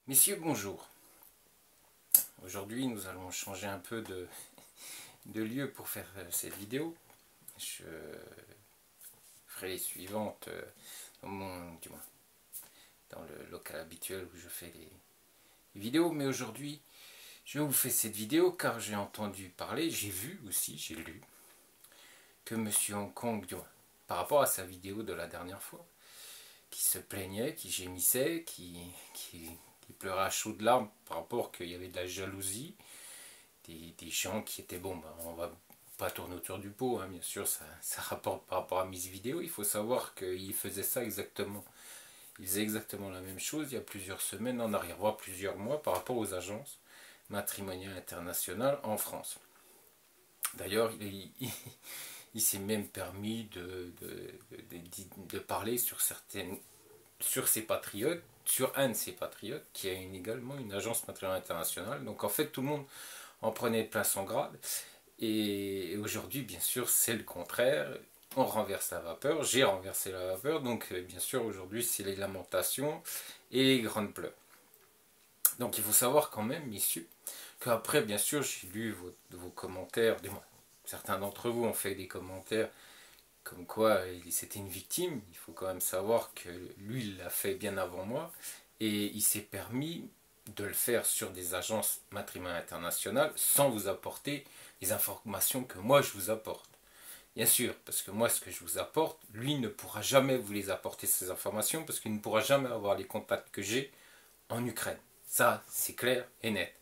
Messieurs, bonjour. Aujourd'hui, nous allons changer un peu de lieu pour faire cette vidéo. Je ferai les suivantes du moins, dans le local habituel où je fais les vidéos. Mais aujourd'hui, je vous fais cette vidéo car j'ai entendu parler, j'ai vu aussi, j'ai lu, que Monsieur Hong Kong, par rapport à sa vidéo de la dernière fois, qui se plaignait, qui gémissait, qui pleurait à chaudes larmes par rapport qu'il y avait de la jalousie, des gens qui étaient bon, on va pas tourner autour du pot, hein, bien sûr, ça rapporte par rapport à mes vidéos. Il faut savoir qu'il faisait ça exactement. Il faisait exactement la même chose il y a plusieurs semaines en arrière, voire plusieurs mois, par rapport aux agences matrimoniales internationales en France. D'ailleurs, il s'est même permis de parler sur ses patriotes, sur un de ses patriotes, qui a également une agence matrimoniale internationale. Donc en fait, tout le monde en prenait plein son grade. Et aujourd'hui, bien sûr, c'est le contraire. On renverse la vapeur, j'ai renversé la vapeur, donc bien sûr, aujourd'hui, c'est les lamentations et les grandes pleurs. Donc il faut savoir quand même, messieurs, qu'après, bien sûr, j'ai lu vos commentaires, certains d'entre vous ont fait des commentaires comme quoi c'était une victime. Il faut quand même savoir que lui, il l'a fait bien avant moi, et il s'est permis de le faire sur des agences matrimoniales internationales sans vous apporter les informations que moi je vous apporte. Bien sûr, parce que moi ce que je vous apporte, lui ne pourra jamais vous les apporter ces informations parce qu'il ne pourra jamais avoir les contacts que j'ai en Ukraine. Ça, c'est clair et net.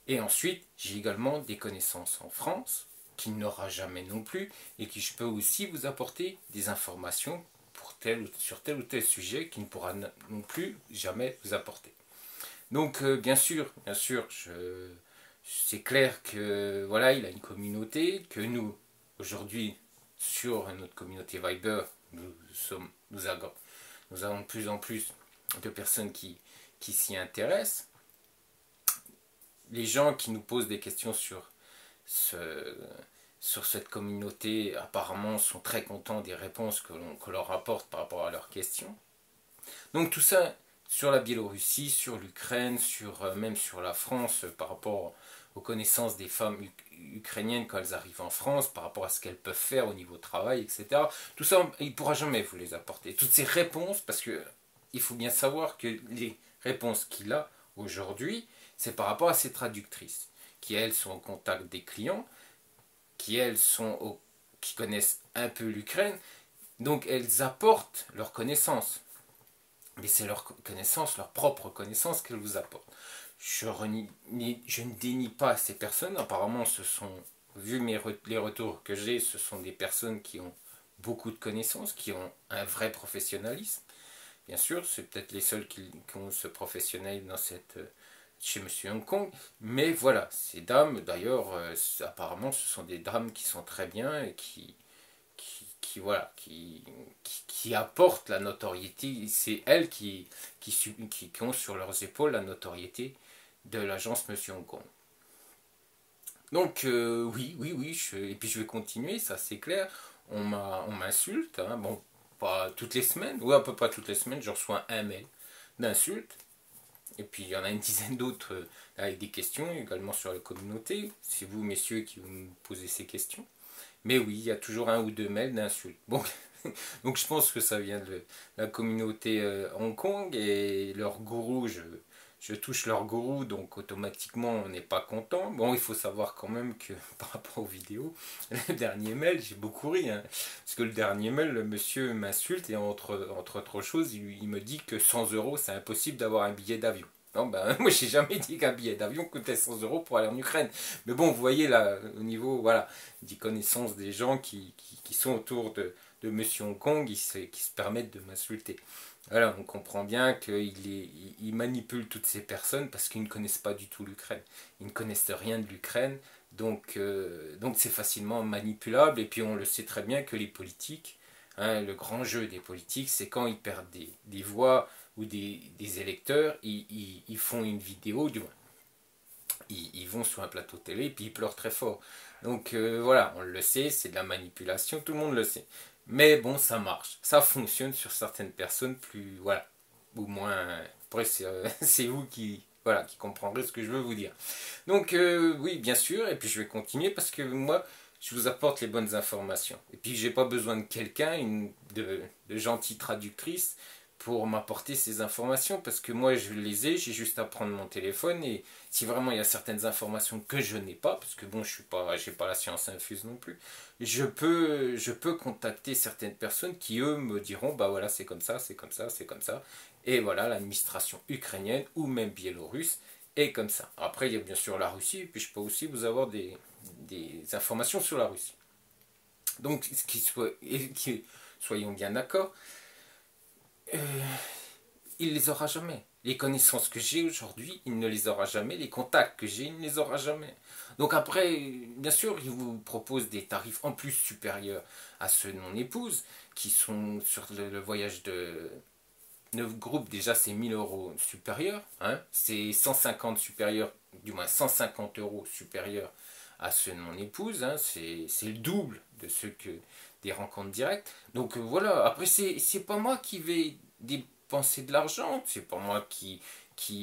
Et ensuite, j'ai également des connaissances en France qu'il n'aura jamais non plus et qui je peux aussi vous apporter des informations sur tel ou tel sujet qu'il ne pourra non plus jamais vous apporter. Donc bien sûr, c'est clair que voilà, il a une communauté, que nous, aujourd'hui, sur notre communauté Viber, nous avons de plus en plus de personnes qui s'y intéressent. Les gens qui nous posent des questions ce, sur cette communauté, apparemment, sont très contents des réponses que leur apporte par rapport à leurs questions. Donc tout ça, sur la Biélorussie, sur l'Ukraine, même sur la France, par rapport aux connaissances des femmes ukrainiennes quand elles arrivent en France, par rapport à ce qu'elles peuvent faire au niveau travail, etc. Tout ça, il ne pourra jamais vous les apporter. Toutes ces réponses, parce que il faut bien savoir que les réponses qu'il a aujourd'hui, c'est par rapport à ses traductrices, qui elles sont au contact des clients, qui connaissent un peu l'Ukraine, donc elles apportent leurs connaissances. Mais c'est leur connaissance, leur propre connaissance qu'elles vous apportent. Je ne dénie pas ces personnes. Apparemment, vu les retours que j'ai, ce sont des personnes qui ont beaucoup de connaissances, qui ont un vrai professionnalisme. Bien sûr, c'est peut-être les seuls qui ont ce professionnalisme chez M. Hong Kong. Mais voilà, ces dames, d'ailleurs, apparemment, ce sont des dames qui sont très bien et voilà, qui apportent la notoriété. C'est elles qui ont sur leurs épaules la notoriété de l'agence Monsieur Hong Kong. Donc oui, et puis je vais continuer, ça c'est clair. On m'insulte, hein, bon, pas toutes les semaines, ou à peu près toutes les semaines, je reçois un mail d'insultes. Et puis il y en a une dizaine d'autres avec des questions également sur la communauté. C'est vous, messieurs, qui vous me posez ces questions. Mais oui, il y a toujours un ou deux mails d'insultes. Bon, donc je pense que ça vient de la communauté Hong Kong et leur gourou, je touche leur gourou, donc automatiquement on n'est pas content. Bon, il faut savoir quand même que par rapport aux vidéos, le dernier mail, j'ai beaucoup ri, hein, parce que le dernier mail, le monsieur m'insulte et entre autres choses, il me dit que 100 euros, c'est impossible d'avoir un billet d'avion. Non, ben, moi j'ai jamais dit qu'un billet d'avion coûtait 100 euros pour aller en Ukraine. Mais bon, vous voyez là, au niveau, voilà, des connaissances des gens qui sont autour de Monsieur Hong Kong, qui se permettent de m'insulter. Voilà, on comprend bien qu'il manipule toutes ces personnes parce qu'ils ne connaissent pas du tout l'Ukraine. Ils ne connaissent rien de l'Ukraine, donc c'est facilement manipulable. Et puis on le sait très bien que les politiques, hein, le grand jeu des politiques, c'est quand ils perdent des voix ou des électeurs, ils font une vidéo, du moins, ils vont sur un plateau télé et puis ils pleurent très fort. Donc voilà, on le sait, c'est de la manipulation, tout le monde le sait. Mais bon, ça marche, ça fonctionne sur certaines personnes plus, voilà, ou moins, Après, c'est vous qui, voilà, qui comprendrez ce que je veux vous dire. Donc, oui, bien sûr, et puis je vais continuer parce que moi, je vous apporte les bonnes informations. Et puis, j'ai pas besoin de quelqu'un, de gentille traductrice, pour m'apporter ces informations parce que moi je les ai, j'ai juste à prendre mon téléphone et si vraiment il y a certaines informations que je n'ai pas, parce que bon, j'ai pas la science infuse non plus, je peux contacter certaines personnes qui eux me diront bah voilà, c'est comme ça, c'est comme ça, c'est comme ça. Et voilà, l'administration ukrainienne ou même biélorusse est comme ça. Après, il y a bien sûr la Russie, et puis je peux aussi vous avoir des informations sur la Russie. Donc, soyons bien d'accord, euh, il les aura jamais. Les connaissances que j'ai aujourd'hui, il ne les aura jamais. Les contacts que j'ai, il ne les aura jamais. Donc après, bien sûr, il vous propose des tarifs en plus supérieurs à ceux de mon épouse, qui sont sur le voyage de 9 groupes, déjà c'est 1000 € supérieur. Hein, c'est 150 supérieur, du moins 150 € supérieurs à ceux de mon épouse. Hein, c'est le double de ceux que des rencontres directes. Donc voilà, après c'est pas moi qui vais dépenser de l'argent, c'est pas moi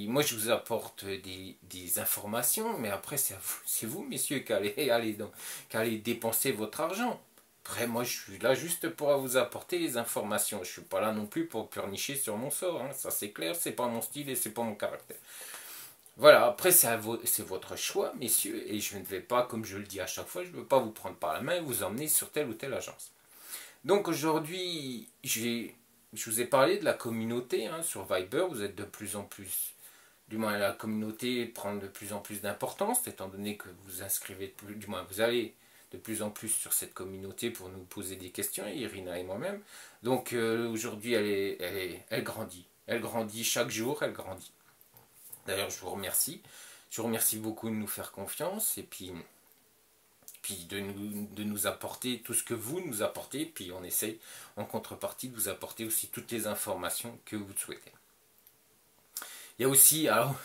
moi je vous apporte des informations, mais après c'est vous messieurs qui allez dépenser votre argent. Après, moi, je suis là juste pour vous apporter les informations. Je suis pas là non plus pour pleurnicher sur mon sort. Hein. Ça, c'est clair, c'est pas mon style et c'est pas mon caractère. Voilà, après, c'est votre choix, messieurs, et je ne vais pas, comme je le dis à chaque fois, je ne veux pas vous prendre par la main et vous emmener sur telle ou telle agence. Donc aujourd'hui, je vous ai parlé de la communauté hein, sur Viber. Vous êtes de plus en plus, du moins la communauté prend de plus en plus d'importance, étant donné que vous inscrivez, du moins vous allez de plus en plus sur cette communauté pour nous poser des questions, Irina et moi-même. Donc aujourd'hui, elle grandit. Elle grandit chaque jour, elle grandit. D'ailleurs, je vous remercie. Je vous remercie beaucoup de nous faire confiance et puis de nous apporter tout ce que vous nous apportez. Puis on essaye en contrepartie de vous apporter aussi toutes les informations que vous souhaitez. Il y a aussi, alors,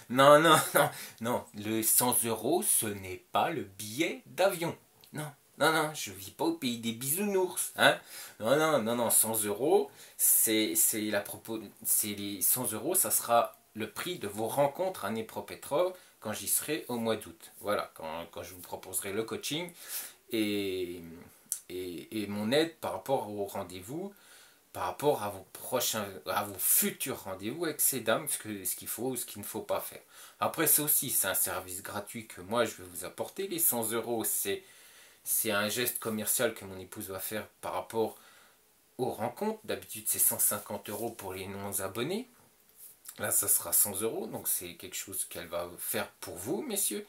non, non, non, non, le 100 € ce n'est pas le billet d'avion. Non, non, non, je vis pas au pays des bisounours. Hein. Non, non, non, non, 100 €, c'est les 100 €, ça sera le prix de vos rencontres à Dnipropetrovsk quand j'y serai au mois d'août. Voilà, quand je vous proposerai le coaching et, et mon aide par rapport au rendez-vous, par rapport à vos futurs rendez-vous avec ces dames, ce qu'il faut ou ce qu'il ne faut pas faire. Après, ça aussi, c'est un service gratuit que moi je vais vous apporter. Les 100 €, c'est un geste commercial que mon épouse va faire par rapport aux rencontres. D'habitude, c'est 150 € pour les non-abonnés. Là, ça sera 100 €, donc c'est quelque chose qu'elle va faire pour vous, messieurs.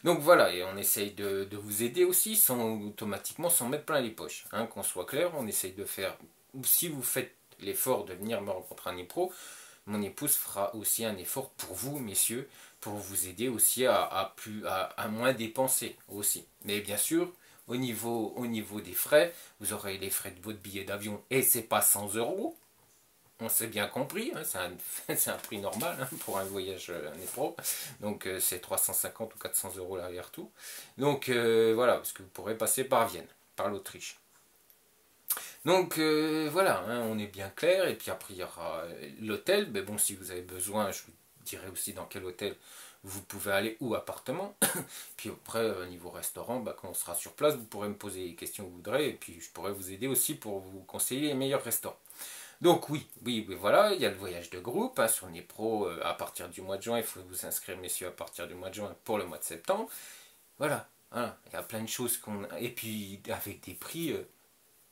Donc voilà, et on essaye de vous aider aussi, automatiquement, sans mettre plein les poches. Hein, qu'on soit clair, on essaye de faire, si vous faites l'effort de venir me rencontrer à Nipro, mon épouse fera aussi un effort pour vous, messieurs, pour vous aider aussi à moins dépenser aussi. Mais bien sûr, au niveau des frais, vous aurez les frais de votre billet d'avion et c'est pas 100 €. On s'est bien compris, hein, c'est un prix normal hein, pour un voyage néphro. Donc c'est 350 ou 400 € l'aller-retour. Donc voilà, parce que vous pourrez passer par Vienne, par l'Autriche. Donc voilà, hein, on est bien clair. Et puis après il y aura l'hôtel. Mais bon, si vous avez besoin, je vous dirai aussi dans quel hôtel vous pouvez aller ou appartement. Puis après, niveau restaurant, bah, quand on sera sur place, vous pourrez me poser les questions que vous voudrez. Et puis je pourrai vous aider aussi pour vous conseiller les meilleurs restaurants. Donc oui, oui, oui, voilà, il y a le voyage de groupe hein, sur Nipro à partir du mois de juin. Il faut vous inscrire, messieurs, à partir du mois de juin pour le mois de septembre. Voilà, voilà, il y a plein de choses qu'on... Et puis avec des prix,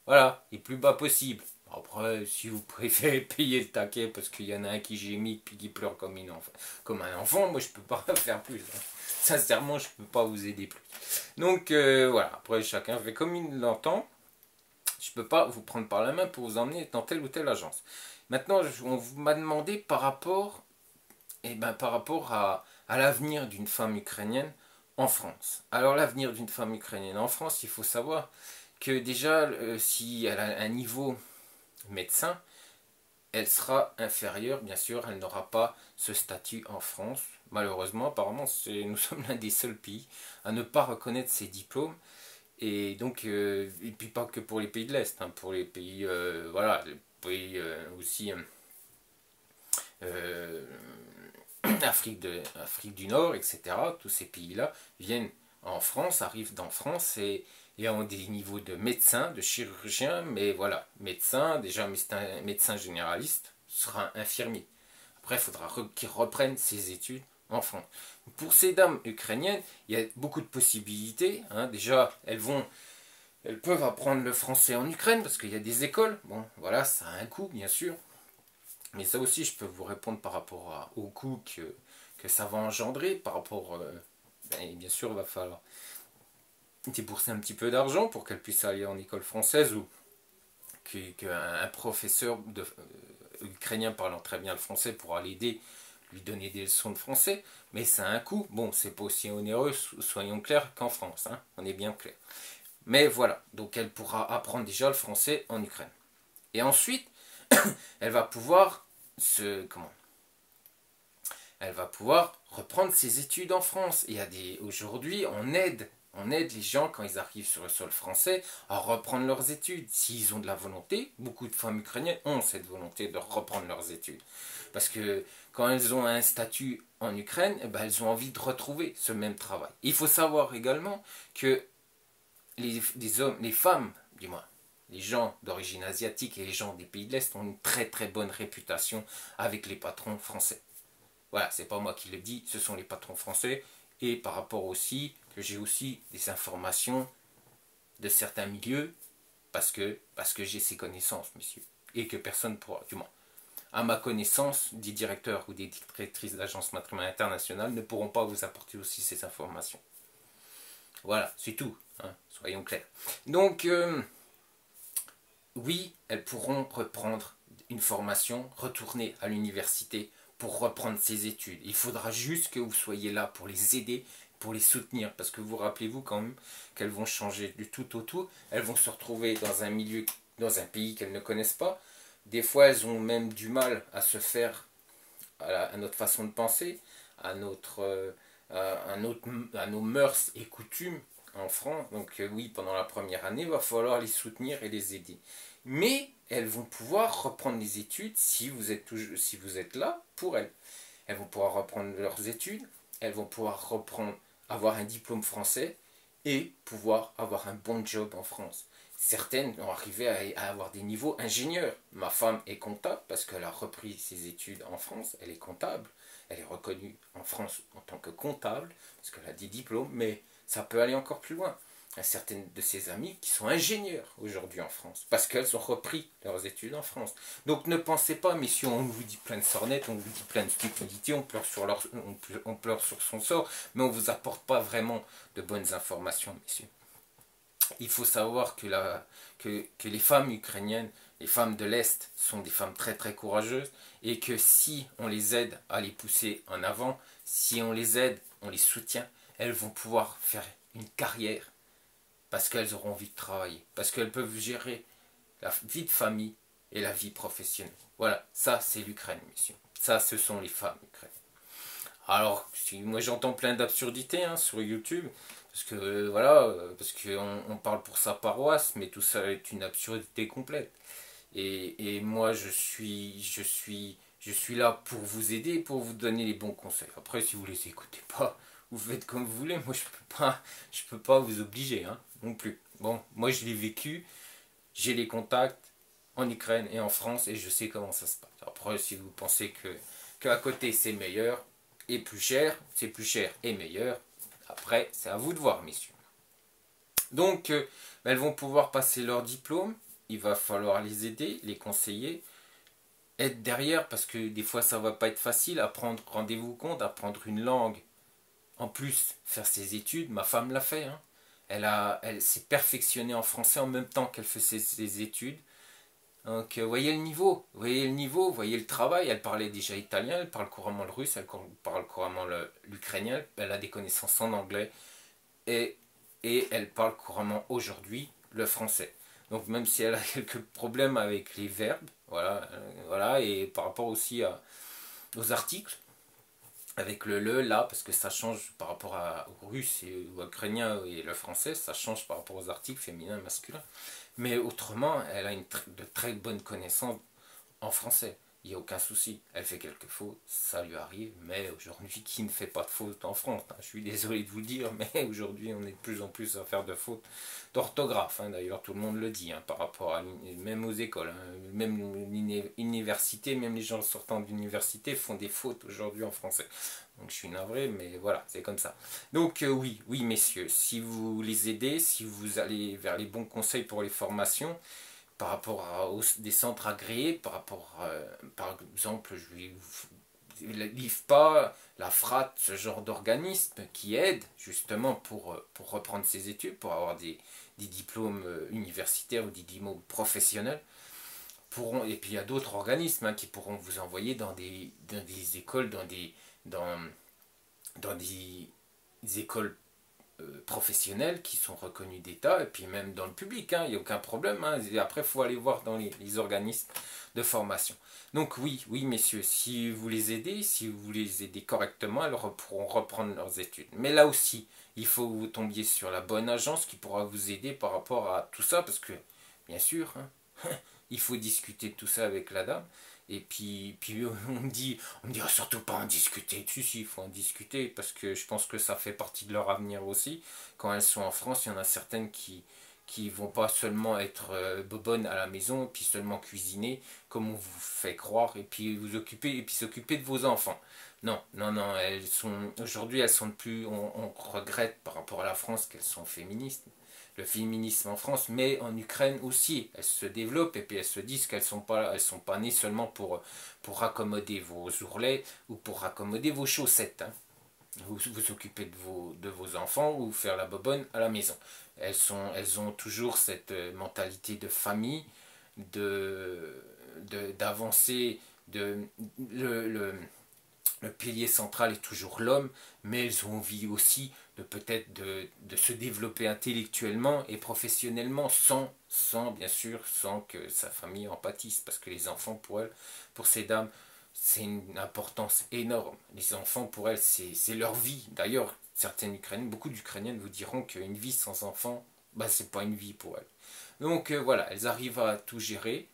voilà, les plus bas possibles. Après, si vous préférez payer le taquet parce qu'il y en a un qui gémit puis qui pleure comme un enfant, moi je peux pas faire plus. Hein. Sincèrement, je peux pas vous aider plus. Donc voilà, après chacun fait comme il l'entend. Je ne peux pas vous prendre par la main pour vous emmener dans telle ou telle agence. Maintenant, on m'a demandé par rapport à l'avenir d'une femme ukrainienne en France. Alors l'avenir d'une femme ukrainienne en France, il faut savoir que déjà, si elle a un niveau médecin, elle sera inférieure, bien sûr, elle n'aura pas ce statut en France. Malheureusement, apparemment, nous sommes l'un des seuls pays à ne pas reconnaître ces diplômes. Et donc, et puis pas que pour les pays de l'Est, hein, pour les pays, voilà, les pays aussi Afrique du Nord, etc. Tous ces pays-là viennent en France, arrivent dans France et ont des niveaux de médecin, de chirurgien, mais voilà, médecin, déjà médecin généraliste, sera infirmier. Après, il faudra qu'ils reprennent ses études en France. Pour ces dames ukrainiennes, il y a beaucoup de possibilités. Hein. Déjà, elles peuvent apprendre le français en Ukraine parce qu'il y a des écoles. Bon, voilà, ça a un coût, bien sûr. Mais ça aussi, je peux vous répondre par rapport au coût que ça va engendrer. Par rapport, bien sûr, il va falloir débourser un petit peu d'argent pour qu'elle puisse aller en école française ou qu'un professeur ukrainien parlant très bien le français pourra l'aider, lui donner des leçons de français, mais ça a un coût. Bon, c'est pas aussi onéreux, soyons clairs, qu'en France, hein, on est bien clair. Mais voilà, donc elle pourra apprendre déjà le français en Ukraine. Et ensuite, elle va pouvoir elle va pouvoir reprendre ses études en France. Aujourd'hui, on aide les gens quand ils arrivent sur le sol français à reprendre leurs études. S'ils ont de la volonté, beaucoup de femmes ukrainiennes ont cette volonté de reprendre leurs études. Parce que quand elles ont un statut en Ukraine, eh ben, elles ont envie de retrouver ce même travail. Il faut savoir également que les femmes, du moins, les gens d'origine asiatique et les gens des pays de l'Est ont une très très bonne réputation avec les patrons français. Voilà, c'est pas moi qui le dis, ce sont les patrons français. Et par rapport aussi, que j'ai aussi des informations de certains milieux, parce que j'ai ces connaissances, messieurs. Et que personne pourra, du moins, à ma connaissance, des directeurs ou des directrices d'agences matrimoniales internationales ne pourront pas vous apporter aussi ces informations. Voilà, c'est tout, hein, soyons clairs. Donc, oui, elles pourront reprendre une formation, retourner à l'université pour reprendre ses études. Il faudra juste que vous soyez là pour les aider, pour les soutenir. Parce que vous rappelez-vous quand même qu'elles vont changer du tout au tout. Elles vont se retrouver dans un milieu, dans un pays qu'elles ne connaissent pas. Des fois, elles ont même du mal à se faire à notre façon de penser, à nos mœurs et coutumes en France. Donc oui, pendant la première année, il va falloir les soutenir et les aider. Mais elles vont pouvoir reprendre les études si vous êtes là pour elles. Elles vont pouvoir reprendre leurs études, elles vont pouvoir avoir un diplôme français et pouvoir avoir un bon job en France. Certaines ont arrivé à avoir des niveaux ingénieurs. Ma femme est comptable parce qu'elle a repris ses études en France, elle est comptable, elle est reconnue en France en tant que comptable parce qu'elle a des diplômes, mais ça peut aller encore plus loin. Il y a certaines de ses amies qui sont ingénieurs aujourd'hui en France parce qu'elles ont repris leurs études en France. Donc ne pensez pas, messieurs, on vous dit plein de sornettes, on vous dit plein de stupidités, on pleure sur son sort, mais on ne vous apporte pas vraiment de bonnes informations, messieurs. Il faut savoir que les femmes ukrainiennes, les femmes de l'Est sont des femmes très très courageuses et que si on les aide à les pousser en avant, si on les aide, on les soutient, elles vont pouvoir faire une carrière parce qu'elles auront envie de travailler, parce qu'elles peuvent gérer la vie de famille et la vie professionnelle. Voilà, ça c'est l'Ukraine, messieurs. Ça, ce sont les femmes ukrainiennes. Alors, moi j'entends plein d'absurdités hein, sur YouTube, parce que voilà, parce qu'on parle pour sa paroisse, mais tout ça est une absurdité complète. Et moi je suis là pour vous aider, pour vous donner les bons conseils. Après, si vous les écoutez pas, vous faites comme vous voulez. Moi je peux pas vous obliger, hein, non plus. Bon, moi je l'ai vécu, j'ai les contacts en Ukraine et en France et je sais comment ça se passe. Après, si vous pensez qu'à côté c'est meilleur et plus cher, c'est plus cher et meilleur, après c'est à vous de voir, messieurs. Donc, elles vont pouvoir passer leur diplôme, il va falloir les aider, les conseiller, être derrière parce que des fois ça va pas être facile, apprendre, rendez-vous compte, apprendre une langue, en plus faire ses études, ma femme l'a fait, hein. Elle s'est perfectionnée en français en même temps qu'elle fait ses études. Donc, voyez le travail. Elle parlait déjà italien, elle parle couramment le russe, elle parle couramment l'ukrainien, elle a des connaissances en anglais et, elle parle couramment aujourd'hui le français. Donc, même si elle a quelques problèmes avec les verbes, voilà et par rapport aussi aux articles, avec le là, parce que ça change par rapport au russe et au ukrainien et le français, ça change par rapport aux articles féminins et masculins. Mais autrement, elle a de très bonnes connaissances en français. il n'y a aucun souci. Elle fait quelques fautes, ça lui arrive, mais aujourd'hui, qui ne fait pas de fautes en France, hein? Je suis désolé de vous le dire, mais aujourd'hui, on est de plus en plus à faire de fautes d'orthographe, hein. D'ailleurs, tout le monde le dit, hein, par rapport à même aux écoles, hein, même l'université, même les gens sortant d'université font des fautes aujourd'hui en français. Donc je suis navré, mais voilà, c'est comme ça. Donc oui, oui messieurs, si vous les aidez, si vous allez vers les bons conseils pour les formations, par rapport à des centres agréés, par rapport par exemple, l'IFPA, la FRAT, ce genre d'organisme qui aident justement pour reprendre ses études, pour avoir des diplômes universitaires ou des diplômes professionnels. Et puis il y a d'autres organismes, hein, qui pourront vous envoyer dans des écoles, dans, dans des écoles professionnels qui sont reconnus d'État, et puis même dans le public, hein, il n'y a aucun problème, hein. Et après, il faut aller voir dans les organismes de formation. Donc oui, oui messieurs, si vous les aidez, si vous les aidez correctement, elles pourront reprendre leurs études. Mais là aussi, il faut que vous tombiez sur la bonne agence qui pourra vous aider par rapport à tout ça, parce que, bien sûr, hein, il faut discuter de tout ça avec la dame. Et puis on me dit oh, surtout pas en discuter. Si, il faut en discuter parce que je pense que ça fait partie de leur avenir aussi. Quand elles sont en France, il y en a certaines qui vont pas seulement être bobonnes à la maison, puis seulement cuisiner, comme on vous fait croire, et puis vous occuper, et puis s'occuper de vos enfants. Non, non, non, aujourd'hui elles sont plus, on regrette par rapport à la France qu'elles sont féministes, le féminisme en France, mais en Ukraine aussi, elles se développent et puis elles se disent qu'elles sont pas nées seulement pour raccommoder vos ourlets ou pour raccommoder vos chaussettes, hein. Vous occupez de vos enfants ou faire la bobonne à la maison. Elles ont toujours cette mentalité de famille, d'avancer, le pilier central est toujours l'homme, mais elles ont envie aussi peut-être de se développer intellectuellement et professionnellement bien sûr, sans que sa famille en pâtisse, parce que les enfants pour elles, pour ces dames, c'est une importance énorme. Les enfants pour elles, c'est leur vie. D'ailleurs, certaines Ukrainiennes, beaucoup d'Ukrainiennes vous diront qu'une vie sans enfants, bah, c'est pas une vie pour elles. Donc voilà, elles arrivent à tout gérer.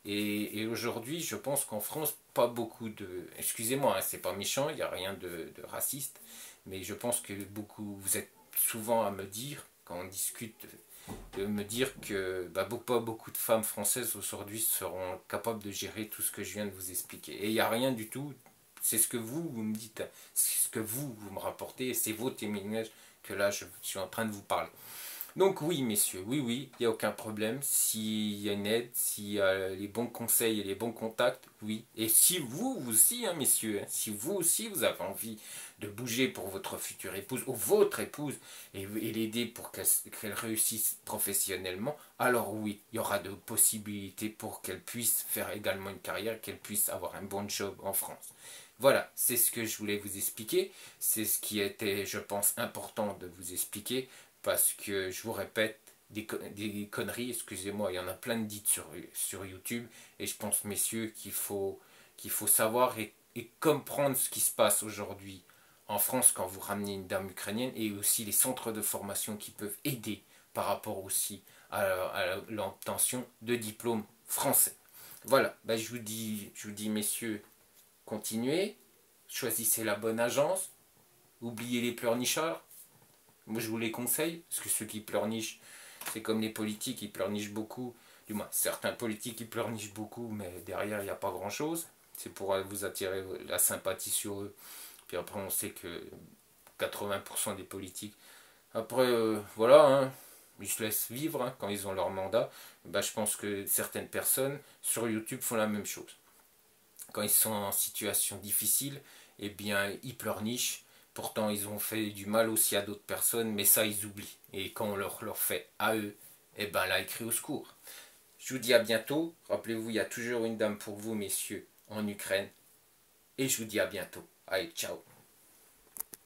Et aujourd'hui, je pense qu'en France, pas beaucoup de... Excusez-moi, hein, c'est pas méchant, il n'y a rien de raciste, mais je pense que beaucoup, vous êtes souvent à me dire, quand on discute, de me dire que bah, pas beaucoup de femmes françaises aujourd'hui seront capables de gérer tout ce que je viens de vous expliquer. Et il n'y a rien du tout, c'est ce que vous me dites, c'est ce que vous me rapportez, et c'est vos témoignages que là, je suis en train de vous parler. Donc oui, messieurs, oui, oui, il n'y a aucun problème. S'il y a une aide, s'il y a les bons conseils et les bons contacts, oui. Et si vous aussi, hein, messieurs, hein, si vous aussi, vous avez envie de bouger pour votre future épouse ou votre épouse et l'aider pour qu'elle réussisse professionnellement, alors oui, il y aura de possibilités pour qu'elle puisse faire également une carrière, qu'elle puisse avoir un bon job en France. Voilà, c'est ce que je voulais vous expliquer. C'est ce qui était, je pense, important de vous expliquer. Parce que je vous répète, des conneries, excusez-moi, il y en a plein de dites sur YouTube, et je pense, messieurs, qu'il faut savoir et comprendre ce qui se passe aujourd'hui en France quand vous ramenez une dame ukrainienne, et aussi les centres de formation qui peuvent aider par rapport aussi à l'obtention de diplômes français. Voilà, ben je vous dis, messieurs, continuez, choisissez la bonne agence, oubliez les pleurnichards. Moi, je vous les conseille, parce que ceux qui pleurnichent, c'est comme les politiques, ils pleurnichent beaucoup. Du moins, certains politiques, ils pleurnichent beaucoup, mais derrière, il n'y a pas grand-chose. C'est pour vous attirer la sympathie sur eux. Puis après, on sait que 80% des politiques, après, voilà, hein, ils se laissent vivre, hein, quand ils ont leur mandat. Ben, je pense que certaines personnes sur YouTube font la même chose. Quand ils sont en situation difficile, eh bien, ils pleurnichent. Pourtant, ils ont fait du mal aussi à d'autres personnes, mais ça, ils oublient. Et quand on leur fait à eux, eh ben là, ils crient au secours. Je vous dis à bientôt. Rappelez-vous, il y a toujours une dame pour vous, messieurs, en Ukraine. Et je vous dis à bientôt. Allez, ciao.